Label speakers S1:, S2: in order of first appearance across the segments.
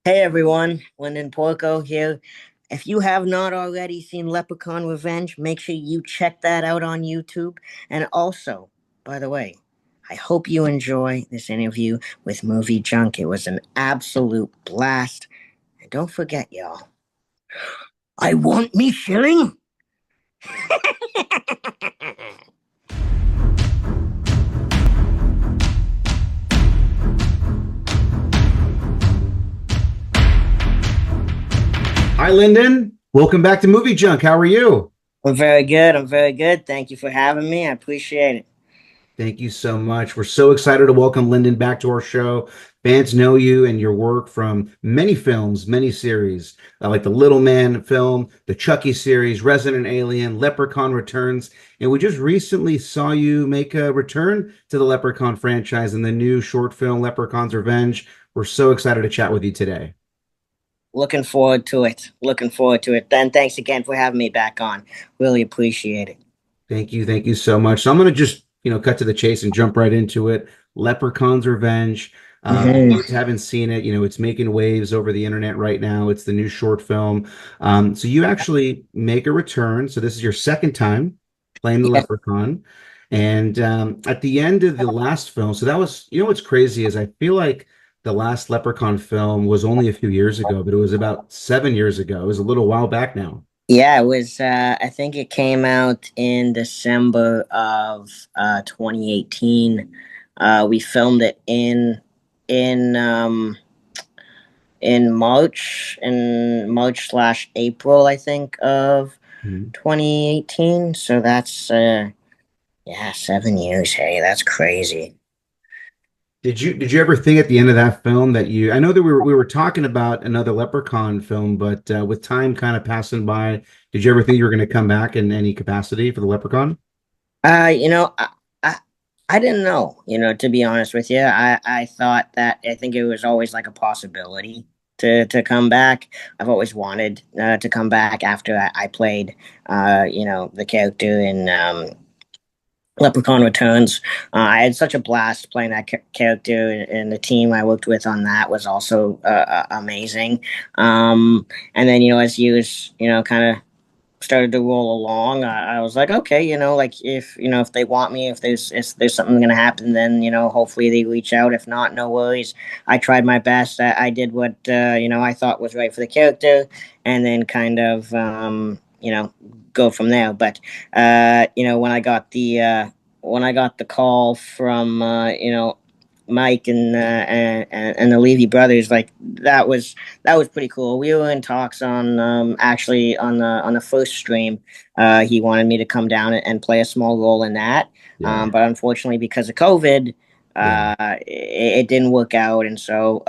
S1: Hey everyone, Linden Porco here. If you have not already seen Leprechaun Revenge, make sure you check that out on YouTube. And also, by the way, I hope you enjoy this interview with MovieJunk. It was an absolute blast. And don't forget, y'all, I want me shilling.
S2: Hi, Lyndon. Welcome back to Movie Junk. How are you?
S1: I'm very good. I'm very good. Thank you for having me. I appreciate it.
S2: Thank you so much. We're so excited to welcome Lyndon back to our show. Fans know you and your work from many films, many series, like the Little Man film, the Chucky series, Resident Alien, Leprechaun Returns. And we just recently saw you make a return to the Leprechaun franchise in the new short film, Leprechaun's Revenge. We're so excited to chat with you today.
S1: Looking forward to it. Looking forward to it. Then thanks again for having me back on. Really appreciate it.
S2: Thank you. Thank you so much. So I'm going to just, cut to the chase and jump right into it. Leprechaun's Revenge.
S1: Mhm.
S2: If you haven't seen it, it's making waves over the internet right now. It's the new short film. So you actually make a return. So this is your second time playing the
S1: Yeah.
S2: Leprechaun. And at the end of the last film, so that was, what's crazy is I feel like the last Leprechaun film was only a few years ago, but it was about 7 years ago. It was a little while back now.
S1: Yeah, it was I think it came out in December of 2018. We filmed it in um in March/April, I think, of
S2: Mhm.
S1: 2018. So that's yeah, 7 years. Hey, that's crazy.
S2: Did you ever think at the end of that film that I know that we were talking about another Leprechaun film, but with time kind of passing by, did you ever think you were going to come back in any capacity for the Leprechaun?
S1: Uh, you know, I, I I didn't know, to be honest with you. I thought that I think it was always like a possibility to come back. I've always wanted to come back after I played the character in Leprechaun Returns. I had such a blast playing that character, and the team I worked with on that was also amazing. And then, as years, kind of started to roll along, I was like, okay, like if they want me, if there's something gonna happen, then hopefully they reach out. If not, no worries. I tried my best. I did what I thought was right for the character, and then kind of go from there. But when I got the call from Mike and the Levy brothers, like that was pretty cool. We were in talks on actually on the first stream. He wanted me to come down and play a small role in that,
S2: Yeah,
S1: but unfortunately because of COVID,
S2: yeah.
S1: it didn't work out, and so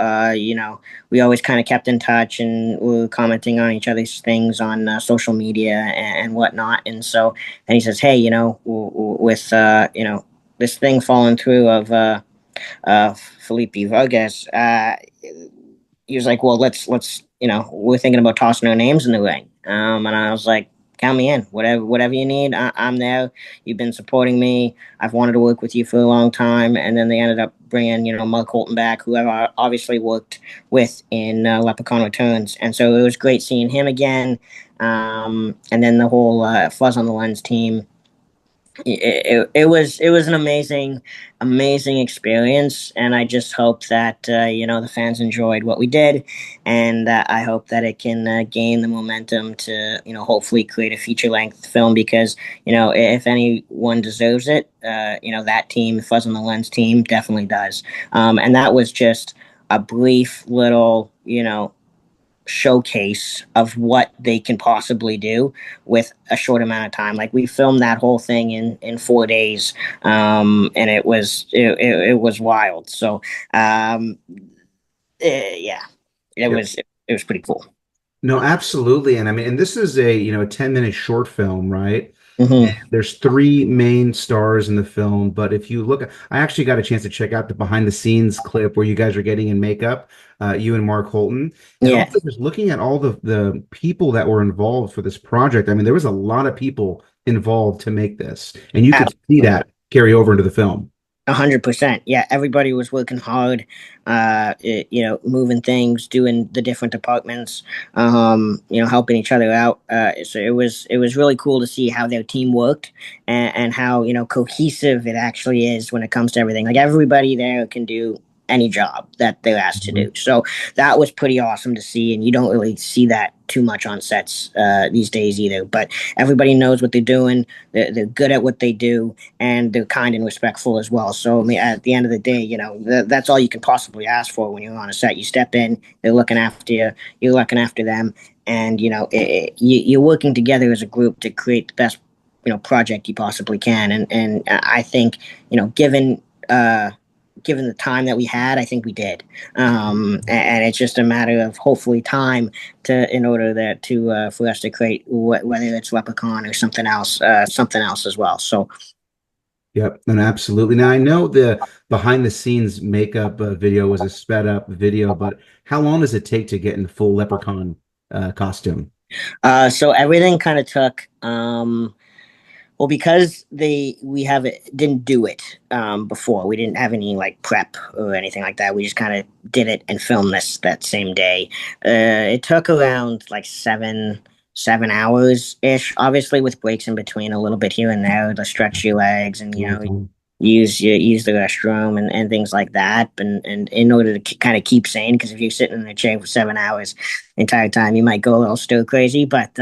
S1: we always kind of kept in touch and we were commenting on each other's things on social media and whatnot. And so, and he says, hey, with this thing falling through of Felipe Vargas, he was like, "Well, let's we're thinking about tossing our names in the ring." And I was like, "Count me in. Whatever you need, I'm there. You've been supporting me. I've wanted to work with you for a long time." And then they ended up bringing Mark Holton back, who I've obviously worked with in Leprechaun Returns, and so it was great seeing him again. And then the whole Fuzz on the Lens team, it was an amazing experience, and I just hope that the fans enjoyed what we did, and I hope that it can gain the momentum to hopefully create a feature length film, because if anyone deserves it, that team, Fuzz on the Lens team, definitely does. And that was just a brief little showcase of what they can possibly do with a short amount of time. Like, we filmed that whole thing in 4 days, and it was wild. So yeah, it was pretty cool.
S2: No, absolutely. And I mean, and this is a 10-minute short film, right? And
S1: Hmm.
S2: there's three main stars in the film, but if you look, I actually got a chance to check out the behind the scenes clip where you guys are getting in makeup, you and Mark Holton, and
S1: Yeah.
S2: also just looking at all the people that were involved for this project. I mean, there was a lot of people involved to make this, and you could see
S1: Absolutely.
S2: that carry over into the film.
S1: 100%. Yeah, everybody was working hard, moving things, doing the different departments, helping each other out. So it was really cool to see how their team worked, and how cohesive it actually is when it comes to everything. Like everybody there can do any job that they're asked to
S2: Mhm.
S1: do. So that was pretty awesome to see, and you don't really see that too much on sets these days either. But everybody knows what they're doing. They're good at what they do, and they're kind and respectful as well. So I mean, at the end of the day, that's all you can possibly ask for when you're on a set. You step in, they're looking after you, you're looking after them, and you're working together as a group to create the best project you possibly can. And I think uh, given the time that we had, I think we did. And it's just a matter of hopefully time to in order that to for us to create whether it's Leprechaun or something else as well. So
S2: Yep, and absolutely. Now I know the behind the scenes makeup video was a sped up video, but how long does it take to get in the full leprechaun costume?
S1: so everything kind of took well, because we have it didn't do it before. We didn't have any like prep or anything like that. We just kind of did it and filmed this that same day. It took around like 7 hours ish. Obviously, with breaks in between, a little bit here and there to stretch your legs and
S2: Long time.
S1: use the restroom and things like that. And in order to kind of keep sane, because if you're sitting in a chair for 7 hours the entire time, you might go a little stir crazy. But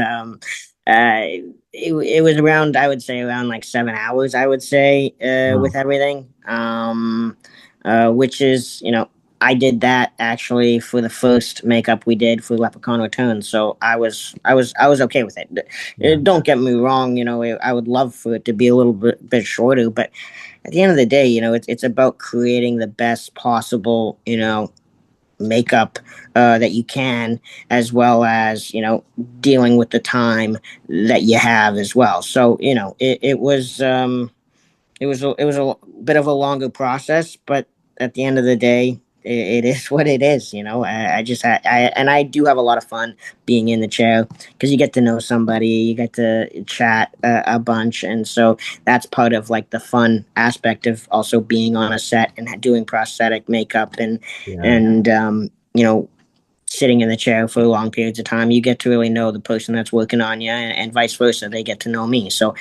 S1: it was around, I would say, around like 7 hours, I would say, with
S2: Wow.
S1: everything. Which is, I did that actually for the first makeup we did for Leprechaun Returns, so I was okay with it.
S2: Yeah.
S1: Don't get me wrong, I would love for it to be a little bit shorter, but at the end of the day, it's about creating the best possible, makeup that you can, as well as dealing with the time that you have as well. So it was a bit of a longer process, but at the end of the day, it is what it is. I just and I do have a lot of fun being in the chair because you get to know somebody, you get to chat a bunch, and so that's part of like the fun aspect of also being on a set and doing prosthetic makeup
S2: Yeah.
S1: and sitting in the chair for long periods of time. You get to really know the person that's working on you, and vice versa. They get to know me. So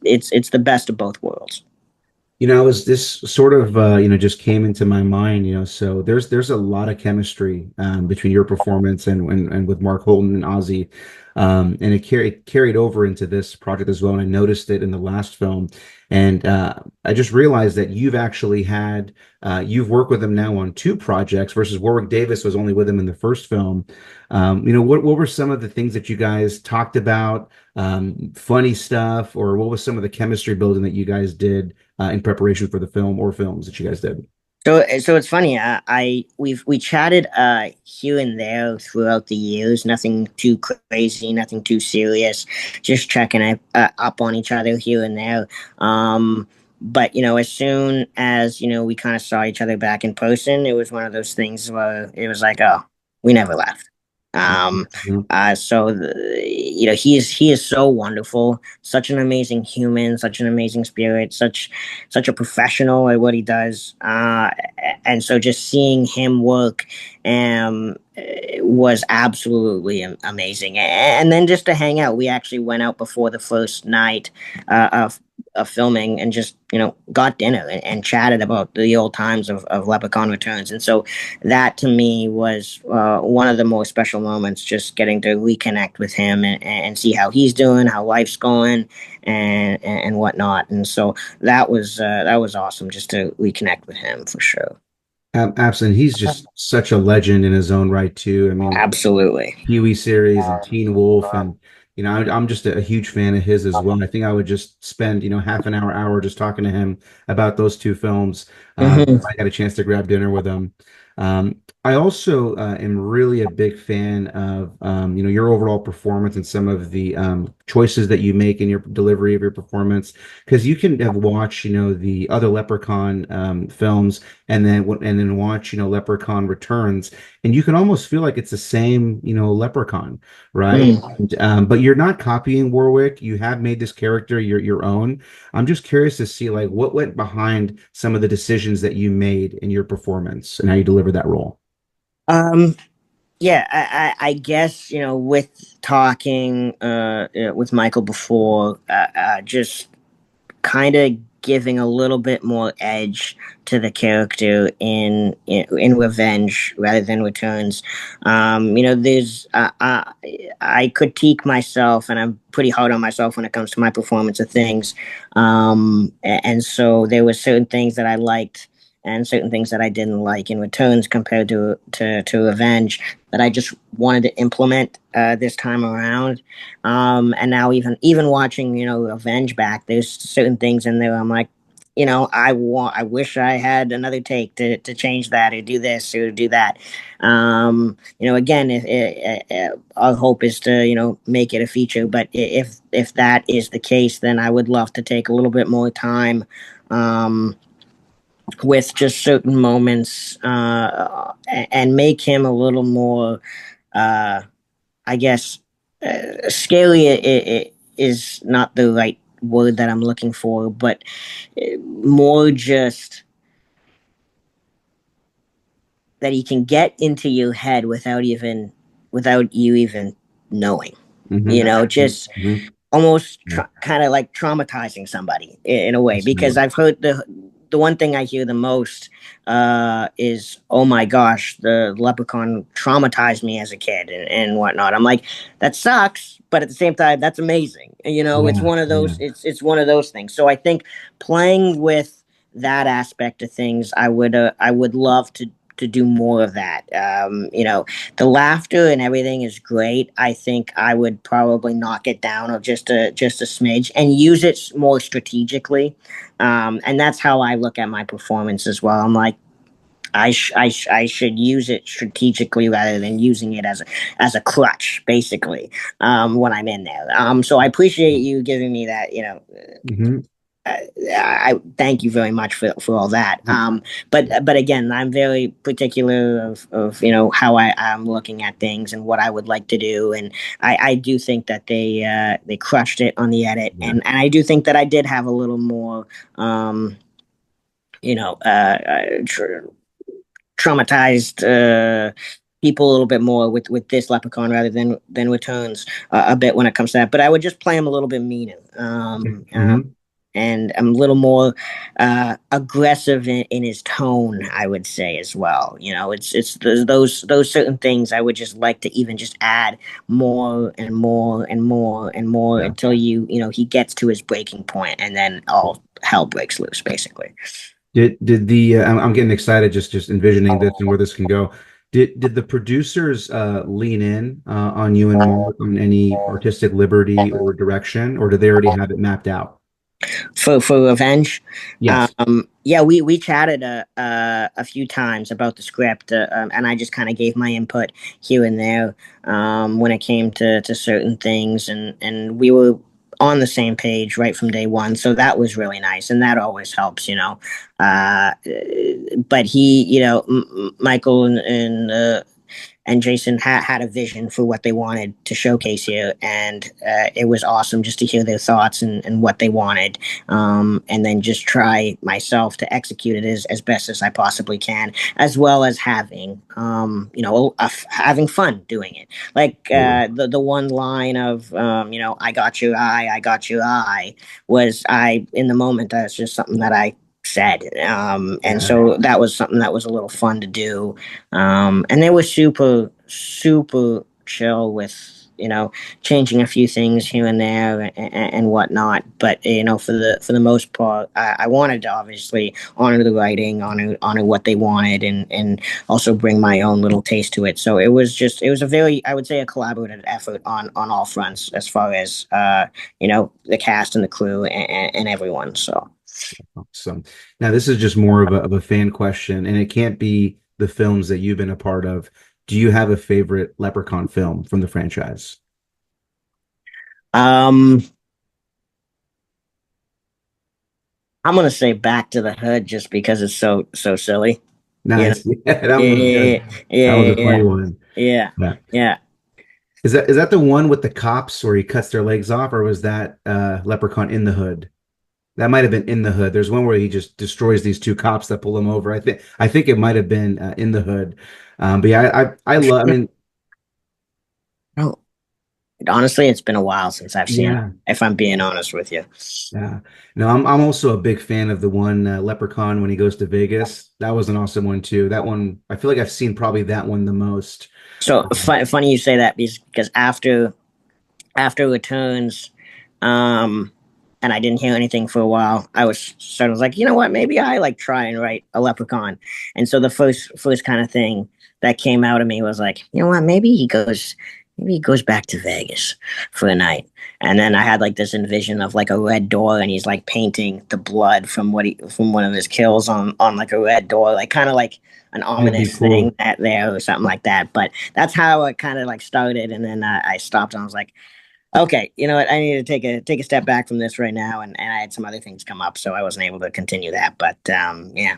S1: it's the best of both worlds.
S2: I was this sort of just came into my mind, so there's a lot of chemistry between your performance and with Mark Holton and Ozzy. And it carried over into this project as well. And I noticed it in the last film. And I just realized that you've worked with him now on two projects versus Warwick Davis was only with him in the first film. What were some of the things that you guys talked about, funny stuff, or what was some of the chemistry building that you guys did in preparation for the film or films that you guys did?
S1: So it's funny. We chatted here and there throughout the years. Nothing too crazy, nothing too serious. Just checking up on each other here and there. But as soon as we kind of saw each other back in person, it was one of those things where it was like, oh, we never left. Um,
S2: Mhm.
S1: he is so wonderful, such an amazing human, such an amazing spirit, such a professional at what he does. And so just seeing him work was absolutely amazing. And then just to hang out, we actually went out before the first night of filming and just got dinner and chatted about the old times of Leprechaun Returns. And so that to me was one of the most special moments, just getting to reconnect with him and see how he's doing, how life's going, and whatnot. And so that was awesome just to reconnect with him for sure.
S2: Absolutely. He's just such a legend in his own right, too. I mean,
S1: Absolutely.
S2: Huey series and Teen Wolf, and I'm just a huge fan of his as well. I think I would just spend half an hour just talking to him about those two films.
S1: Hmm.
S2: I got a chance to grab dinner with him. I also am really a big fan of your overall performance and some of the choices that you make in your delivery of your performance. Because you can have watched the other Leprechaun films and then watch Leprechaun Returns, and you can almost feel like it's the same Leprechaun, right?
S1: Mm.
S2: But you're not copying Warwick. You have made this character your own. I'm just curious to see like what went behind some of the decisions that you made in your performance and how you deliver that role.
S1: Um, yeah, I guess, with talking with Michael before, just kind of giving a little bit more edge to the character in Revenge rather than Returns. There's I critique myself, and I'm pretty hard on myself when it comes to my performance of things. And so there were certain things that I liked and certain things that I didn't like in Returns compared to Revenge that I just wanted to implement this time around. And now even watching, Avenge back, there's certain things in there I'm like, I wish I had another take to change that or do this or do that. Again, if our hope is to, make it a feature, but if that is the case, then I would love to take a little bit more time. With just certain moments, and make him a little more, uh, I guess, scary is not the right word that I'm looking for, but more just that he can get into your head without you even knowing.
S2: Hmm.
S1: Just
S2: Hmm.
S1: almost
S2: Yeah.
S1: kind of like traumatizing somebody in a way, because
S2: Absolutely.
S1: I've heard the one thing I hear the most is, oh my gosh, the Leprechaun traumatized me as a kid and whatnot. I'm like, that sucks, but at the same time, that's amazing. It's
S2: Yeah.
S1: one of
S2: Yeah.
S1: those. It's one of those things. So I think playing with that aspect of things, I would love to do more of that. The laughter and everything is great. I think I would probably knock it down or just a smidge and use it more strategically. And that's how I look at my performance as well. I'm like, I should use it strategically rather than using it as a crutch, basically, when I'm in there. So I appreciate you giving me that,
S2: Hmm.
S1: I thank you very much for all that. But again, I'm very particular of how I'm looking at things and what I would like to do, and I do think that they crushed it on the edit,
S2: Yeah.
S1: and I do think that I did have a little more, um, you know, traumatized. People a little bit more with this Leprechaun rather than Returns a bit when it comes to that, but I would just play him a little bit meaner.
S2: Hmm.
S1: And I'm a little more aggressive in his tone, I would say as well. It's those certain things I would just like to even just add more and more and more and more
S2: Yeah.
S1: until he gets to his breaking point, and then all hell breaks loose, basically.
S2: Did the I'm getting excited just envisioning this and where this can go. Did the producers lean in on you and Mark on any artistic liberty or direction, or did they already have it mapped out?
S1: For Revenge.
S2: Yes.
S1: Yeah, we chatted a few times about the script, and I just kind of gave my input here and there when it came to certain things, and we were on the same page right from day one. So that was really nice, and that always helps. Uh, but Michael and Jason had a vision for what they wanted to showcase here, and it was awesome just to hear their thoughts and what they wanted, and then just try myself to execute it as best as I possibly can, as well as having fun doing it. Like the one line of I got your eye, I got your eye, was I in the moment that's just something that I said, and
S2: Yeah.
S1: so that was something that was a little fun to do, and they were super, super chill with, changing a few things here and there and whatnot. But for the most part, I wanted to obviously honor the writing, honor what they wanted, and also bring my own little taste to it. So it was a very, I would say, a collaborative effort on all fronts as far as the cast and the crew and everyone. So.
S2: Awesome. Now, this is just more of a fan question, and it can't be the films that you've been a part of, do you have a favorite Leprechaun film from the franchise?
S1: Um, I'm gonna say Back to the Hood just because it's so silly. You know?
S2: Nice. Yeah, that one was
S1: Yeah,
S2: good. That was
S1: yeah,
S2: a funny
S1: yeah,
S2: one.
S1: yeah,
S2: Yeah.
S1: yeah.
S2: Is that the one with the cops where he cuts their legs off, or was that Leprechaun in the Hood? That might have been in the Hood. There's one where he just destroys these two cops that pull him over. I think it might have been in the Hood. But yeah, I love. I mean,
S1: No, honestly, it's been a while since I've seen it.
S2: yeah,
S1: If I'm being honest with you.
S2: yeah. No, I'm also a big fan of the one Leprechaun when he goes to Vegas. That was an awesome one too. That one, I feel like I've seen probably that one the most.
S1: So funny you say that because after returns, um, and I didn't hear anything for a while. I was sort of like, you know what? Maybe I like try and write a Leprechaun. And so the first kind of thing that came out of me was like, you know what? Maybe he goes back to Vegas for the night. And then I had like this envision of like a red door, and he's like painting the blood from one of his kills on like a red door, like kind of like an
S2: That'd be
S1: ominous thing
S2: cool.
S1: that there or something like that. But that's how it kind of like started, and then I stopped and I was like, okay, you know what? I need to take a step back from this right now, and I had some other things come up, so I wasn't able to continue that. But yeah,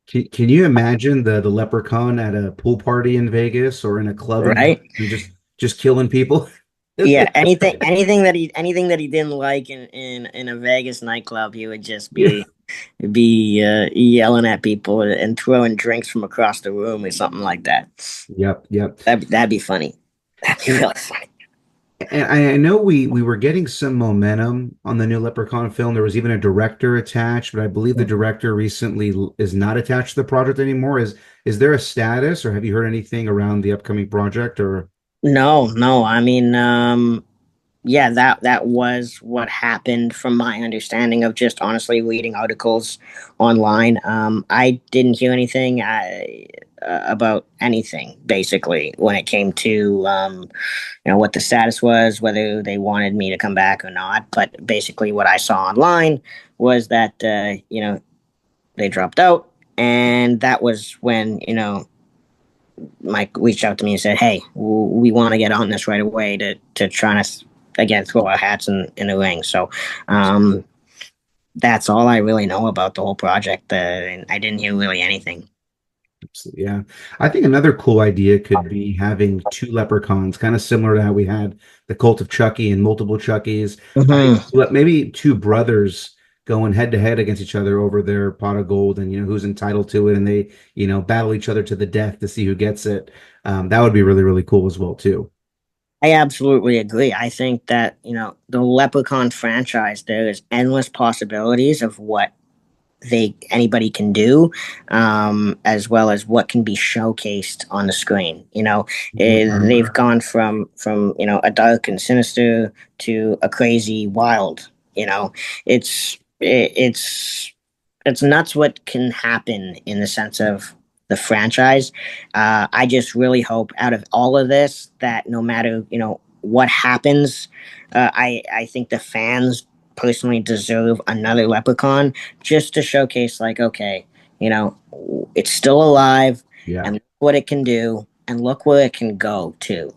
S2: Can you imagine the leprechaun at a pool party in Vegas or in a club in
S1: right,
S2: Vegas and just killing people?
S1: yeah. Anything that he didn't like in a Vegas nightclub, he would just
S2: Yeah.
S1: be yelling at people and throwing drinks from across the room or something like that.
S2: Yep, yep.
S1: That'd be funny. That'd be really funny.
S2: And I know we were getting some momentum on the new Leprechaun film. There was even a director attached, but I believe the director recently is not attached to the project anymore. Is there a status, or have you heard anything around the upcoming project? Or
S1: No, no. I mean, yeah, that was what happened from my understanding of just honestly reading articles online. I didn't hear anything about anything basically when it came to what the status was, whether they wanted me to come back or not. But basically, what I saw online was that they dropped out, and that was when Mike reached out to me and said, "Hey, we want to get on this right away to try to again throw our hats in the ring." So um, that's all I really know about the whole project. And I didn't hear really anything.
S2: yeah, I think another cool idea could be having two leprechauns, kind of similar to how we had the Cult of Chucky and multiple Chuckies.
S1: Mm-hmm.
S2: Maybe two brothers going head to head against each other over their pot of gold, and who's entitled to it, and they battle each other to the death to see who gets it. That would be really really cool as well too.
S1: I absolutely agree. I think that the Leprechaun franchise, there is endless possibilities of what they anybody can do, as well as what can be showcased on the screen. They've gone from a dark and sinister to a crazy wild. It's it's nuts what can happen in the sense of the franchise. I just really hope out of all of this that no matter what happens, I think the fans personally deserve another Leprechaun just to showcase like, okay, you know it's still alive,
S2: Yeah,
S1: and look what it can do, and look where it can go to.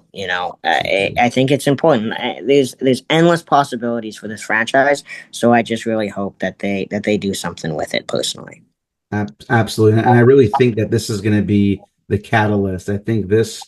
S1: I think it's important. There's endless possibilities for this franchise, so I just really hope that they do something with it personally.
S2: absolutely. And I really think that this is going to be the catalyst. I think this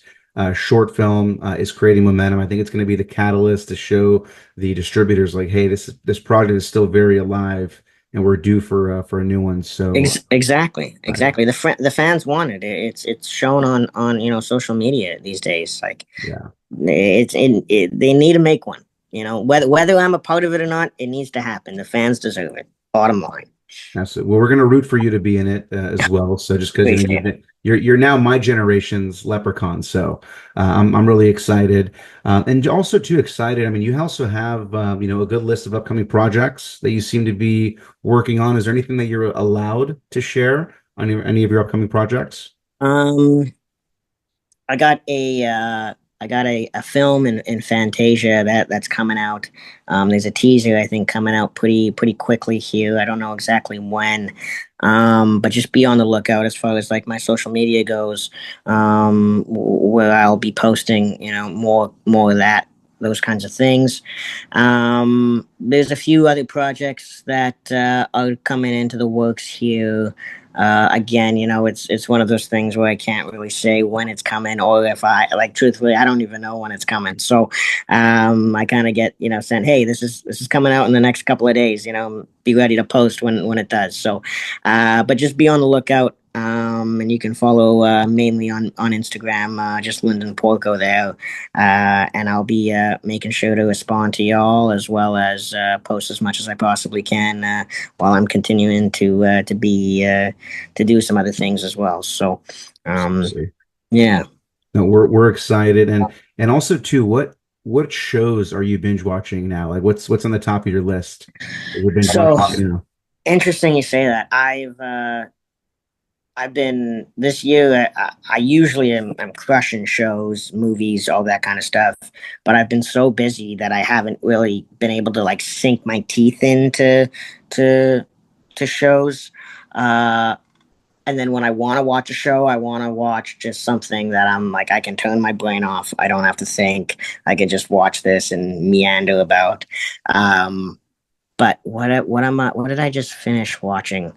S2: short film is creating momentum. I think it's going to be the catalyst to show the distributors like, hey, this project is still very alive, and we're due for a new one. So, right,
S1: Exactly. The fans want it. It's shown on social media these days. Like
S2: yeah.
S1: they need to make one. Whether I'm a part of it or not, it needs to happen. The fans deserve it. Bottom line.
S2: Absolutely. Well, we're going to root for you to be in it as well. So just because
S1: Appreciate it.
S2: you're now my generation's leprechaun, so I'm really excited, and also too excited. I mean, you also have a good list of upcoming projects that you seem to be working on. Is there anything that you're allowed to share on any of your upcoming projects?
S1: Um, I got a film in Fantasia that's coming out. There's a teaser I think coming out pretty quickly here. I don't know exactly when, but just be on the lookout as far as like my social media goes, where I'll be posting, more of that, those kinds of things. There's a few other projects that are coming into the works here. Again, it's one of those things where I can't really say when it's coming, or if I like, truthfully, I don't even know when it's coming. So, I kind of get, saying, hey, this is coming out in the next couple of days, be ready to post when it does. So, but just be on the lookout. And you can follow mainly on Instagram, just Linden Porco there. And I'll be making sure to respond to y'all as well as post as much as I possibly can while I'm continuing to do some other things as well. So, um,
S2: Absolutely.
S1: yeah.
S2: No, we're excited, and also too, what shows are you binge watching now? Like what's on the top of your list that you're binge
S1: So
S2: watching right now?
S1: interesting you say that. I've been this year. I usually am crushing shows, movies, all that kind of stuff. But I've been so busy that I haven't really been able to like sink my teeth into to to shows. Uh, and then when I want to watch a show, I want to watch just something that I'm like I can turn my brain off. I don't have to think. I can just watch this and meander about. Um, but what did I just finish watching?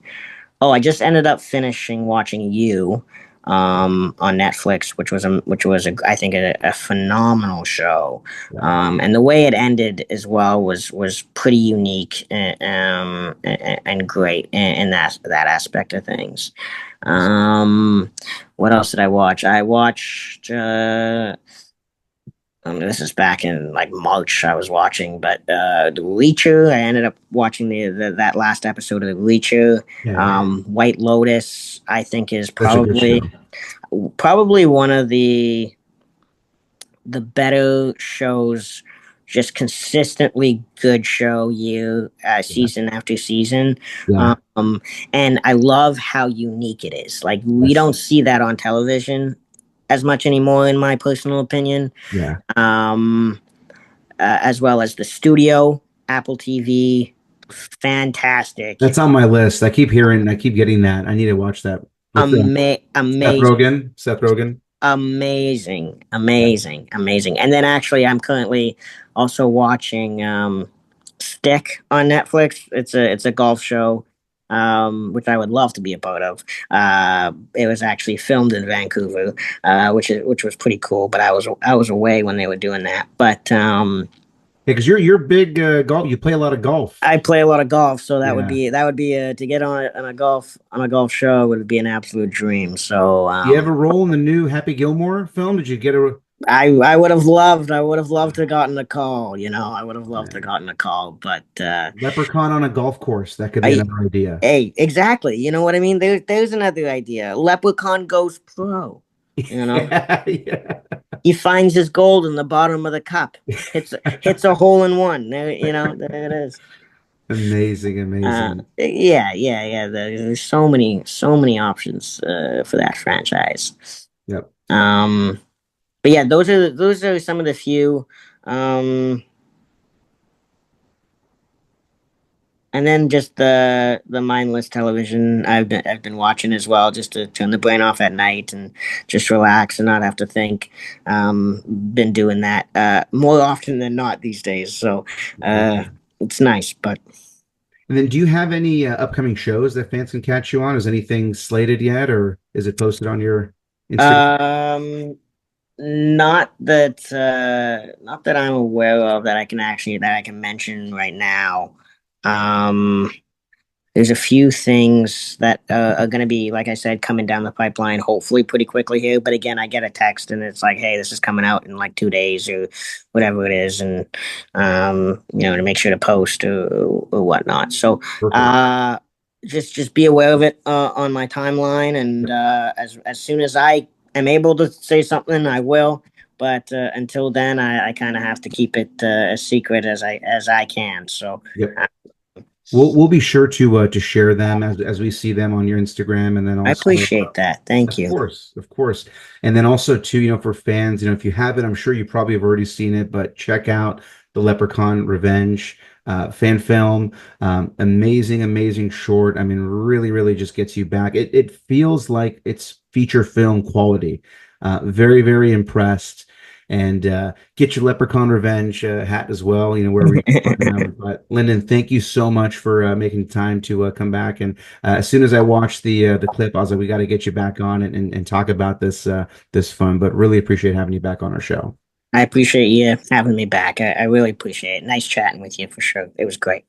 S1: Oh, I just ended up finishing watching You on Netflix, which was I think a phenomenal show.
S2: Yeah.
S1: And the way it ended as well was pretty unique and great in that aspect of things. What else did I watch? I watched this is back in like March I was watching, but the Reacher. I ended up watching that last episode of the Reacher.
S2: Yeah,
S1: White Lotus, I think, is
S2: such a good
S1: probably
S2: show.
S1: probably one of the better shows. Just consistently good show year
S2: Yeah.
S1: season after season.
S2: Yeah.
S1: Um, and I love how unique it is. Like we
S2: Yes.
S1: don't see that on television as much anymore, in my personal opinion.
S2: Yeah.
S1: um, as well as the studio, Apple TV, fantastic,
S2: That's on my list. I keep getting that. I need to watch that with Seth
S1: amazing,
S2: Rogen. Seth Rogen.
S1: amazing,
S2: Yeah.
S1: amazing, amazing. And then actually, I'm currently also watching Stick on Netflix. It's a golf show. Which I would love to be a part of. It was actually filmed in Vancouver, which was pretty cool. But I was away when they were doing that. But
S2: Yeah, because you're big golf. You play a lot of golf.
S1: I play a lot of golf, so
S2: Yeah.
S1: that would be to get on a golf show would be an absolute dream. So
S2: Do you have a role in the new Happy Gilmore film? Did you get a
S1: I would have loved to have gotten a call. I would have loved to have
S2: yeah.
S1: gotten a call, but
S2: Leprechaun on a golf course? That could be
S1: I
S2: another idea.
S1: hey, exactly. You know what I mean? There's another idea. Leprechaun goes pro. You know,
S2: Yeah, yeah.
S1: he finds his gold in the bottom of the cup. Hits a hole in one. There it is.
S2: Amazing, amazing.
S1: Yeah, yeah, yeah. There's so many options for that franchise.
S2: Yep.
S1: Um, but yeah, those are some of the few. Um, and then just the mindless television I've been watching as well, just to turn the brain off at night and just relax and not have to think. Been doing that more often than not these days, so uh, it's nice. But
S2: And then do you have any upcoming shows that fans can catch you on? Is anything slated yet, or is it posted on your Instagram?
S1: um, not that I'm aware of that I can mention right now. Um, there's a few things that are going to be, like I said, coming down the pipeline, hopefully pretty quickly here. But again, I get a text and it's like, hey, this is coming out in like 2 days or whatever it is, and to make sure to post or whatnot. So
S2: Perfect.
S1: uh, just be aware of it on my timeline, and as soon as I am able to say something, I will. But until then, I kind of have to keep it as secret as I can. So
S2: Yep. We'll be sure to share them as we see them on your Instagram, and then
S1: I
S2: also,
S1: appreciate that. Thank you.
S2: of course, and then also too, for fans, if you haven't, I'm sure you probably have already seen it, but check out the Leprechaun Revenge fan film. Amazing, amazing short. I mean, really, really just gets you back. It feels like it's feature film quality. Very, very impressed. And get your Leprechaun Revenge hat as well, wherever you can find them. But Lyndon, thank you so much for making time to come back. And as soon as I watched the clip, I was like, we got to get you back on and talk about this fun. But really appreciate having you back on our show.
S1: I appreciate you having me back. I really appreciate it. Nice chatting with you for sure. It was great.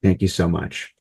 S2: Thank you so much.